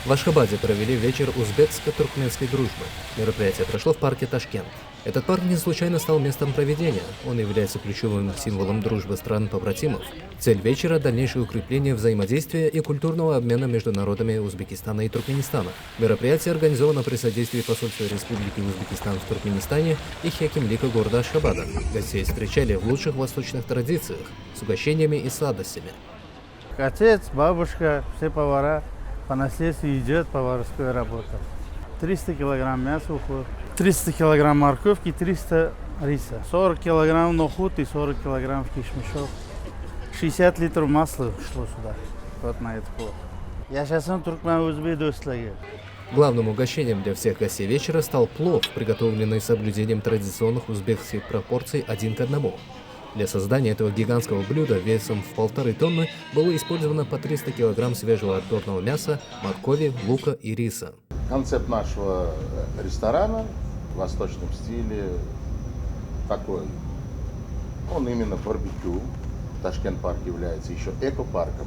В Ашхабаде провели вечер узбекско-туркменской дружбы. Мероприятие прошло в парке Ташкент. Этот парк не случайно стал местом проведения. Он является ключевым символом дружбы стран-побратимов. Цель вечера – дальнейшее укрепление взаимодействия и культурного обмена между народами Узбекистана и Туркменистана. Мероприятие организовано при содействии посольства Республики Узбекистан в Туркменистане и Хекимлика города Ашхабада. Гостей встречали в лучших восточных традициях с угощениями и сладостями. Отец, бабушка, все повара по наследству идет поварская работа. 300 килограмм мяса уходит, 300 килограмм морковки, 300 риса, 40 килограмм нохут и 40 килограмм кишмишов. 60 литров масла ушло сюда, вот на это плохо. Я сейчас туркмен-узбек достаю. Главным угощением для всех гостей вечера стал плов, приготовленный с соблюдением традиционных узбекских пропорций 1 к 1. Для создания этого гигантского блюда весом в 1,5 тонны было использовано по 300 килограмм свежего отборного мяса, моркови, лука и риса. Концепт нашего ресторана в восточном стиле такой. Он именно барбекю. Ташкент-парк является еще эко-парком.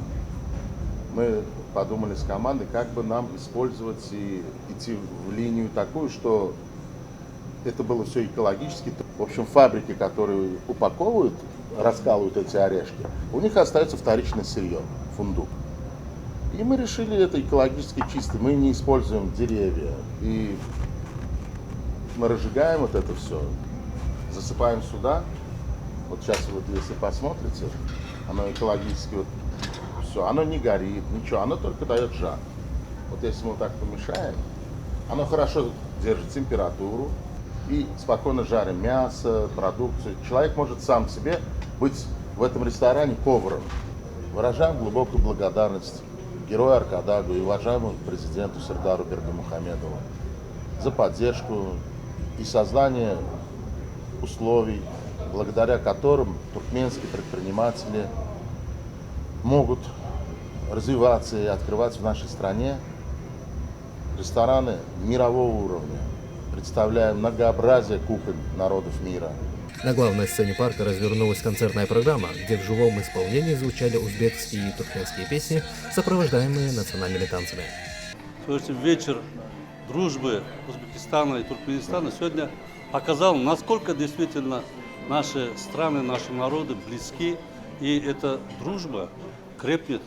Мы подумали с командой, как бы нам использовать и идти в линию такую, что это было все экологически. В общем, фабрики, которые упаковывают, раскалывают эти орешки, у них остается вторичное сырье, фундук. И мы решили это экологически чисто. Мы не используем деревья. И мы разжигаем вот это все, засыпаем сюда. Вот сейчас вот если посмотрите, оно экологически вот все, оно не горит, ничего, оно только дает жар. Вот если мы вот так помешаем, оно хорошо держит температуру и спокойно жарим мясо, продукцию. Человек может сам себе быть в этом ресторане поваром. Выражаем глубокую благодарность герою Аркадагу и уважаемому президенту Сердару Бердымухамедову за поддержку и создание условий, благодаря которым туркменские предприниматели могут развиваться и открывать в нашей стране рестораны мирового уровня, представляя многообразие кухонь народов мира. На главной сцене парка развернулась концертная программа, где в живом исполнении звучали узбекские и туркменские песни, сопровождаемые национальными танцами. Вечер дружбы Узбекистана и Туркменистана сегодня показал, насколько действительно наши страны, наши народы близки, и эта дружба крепнет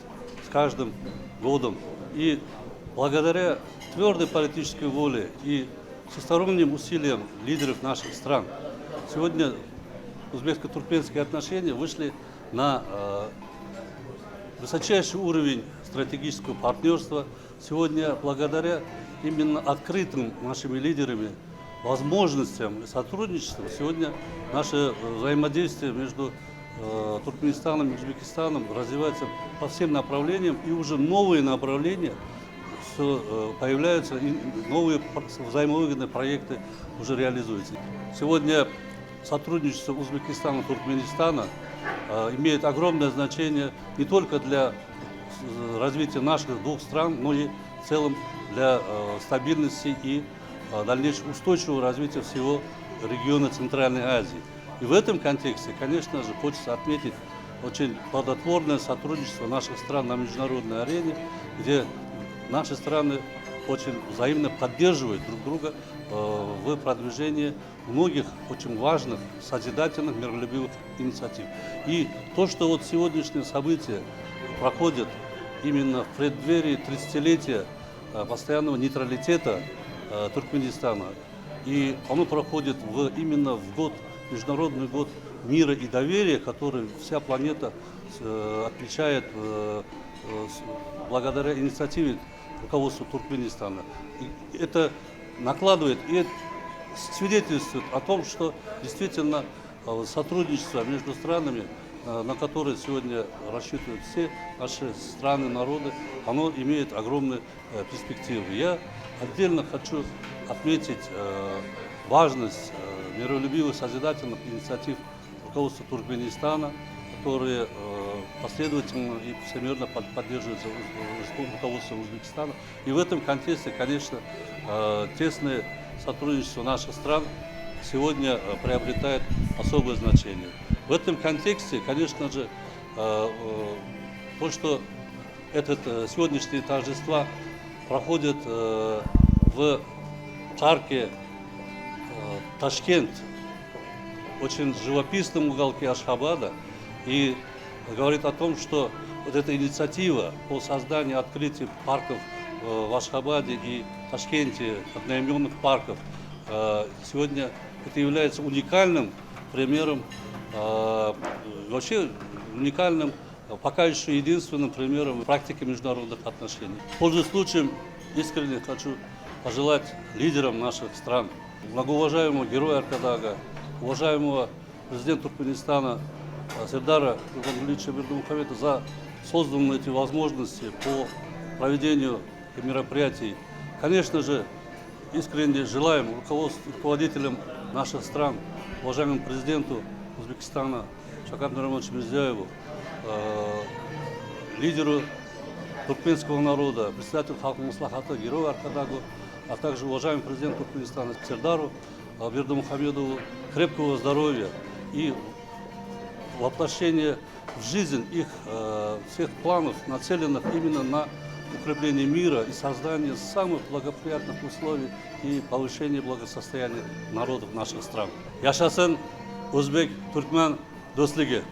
с каждым годом. И благодаря твердой политической воле и всесторонним усилиям лидеров наших стран сегодня узбекско-туркменские отношения вышли на высочайший уровень стратегического партнерства. Сегодня благодаря именно открытым нашими лидерами возможностям и сотрудничеству сегодня наше взаимодействие между Туркменистаном и Узбекистаном развивается по всем направлениям, и уже новые направления появляются, и новые взаимовыгодные проекты уже реализуются. Сегодня сотрудничество Узбекистана и Туркменистана имеет огромное значение не только для развития наших двух стран, но и в целом для стабильности и дальнейшего устойчивого развития всего региона Центральной Азии. И в этом контексте, конечно же, хочется отметить очень плодотворное сотрудничество наших стран на международной арене, где наши страны очень взаимно поддерживают друг друга в продвижении многих очень важных, созидательных, миролюбивых инициатив. И то, что вот сегодняшние события проходят именно в преддверии 30-летия постоянного нейтралитета Туркменистана, и оно проходит именно в год, Международный год мира и доверия, который вся планета отмечает благодаря инициативе руководства Туркменистана. И это накладывает и свидетельствует о том, что действительно сотрудничество между странами, на которое сегодня рассчитывают все наши страны, народы, оно имеет огромные перспективы. Я отдельно хочу отметить важность миролюбивых созидательных инициатив руководства Туркменистана, которые последовательно и всемирно поддерживаются руководством Узбекистана. И в этом контексте, конечно, тесное сотрудничество наших стран сегодня приобретает особое значение. В этом контексте, конечно же, то, что сегодняшние торжества проходит в парке Ташкент, очень живописном уголке Ашхабада, и говорит о том, что вот эта инициатива по созданию, открытию парков в Ашхабаде и Ташкенте, одноименных парков, сегодня это является уникальным примером, вообще уникальным, пока еще единственным примером практики международных отношений. Пользуясь случаем, искренне хочу пожелать лидерам наших стран, многоуважаемого героя Аркадага, уважаемого президента Туркменистана Сердара Гурбангулича Бердымухамедова за созданные эти возможности по проведению мероприятий. Конечно же, искренне желаем руководителям наших стран, уважаемому президенту Узбекистана Шавкату Миромоновичу Мирзиёеву, лидеру туркменского народа, председателю Халк Маслахата, герою Аркадагу, а также уважаемому президенту Туркменистана Сердару Бердымухамедову крепкого здоровья и воплощения в жизнь их всех планов, нацеленных именно на укрепление мира и создание самых благоприятных условий и повышение благосостояния народов наших стран. Яшасын Узбек, Туркмен, достиги.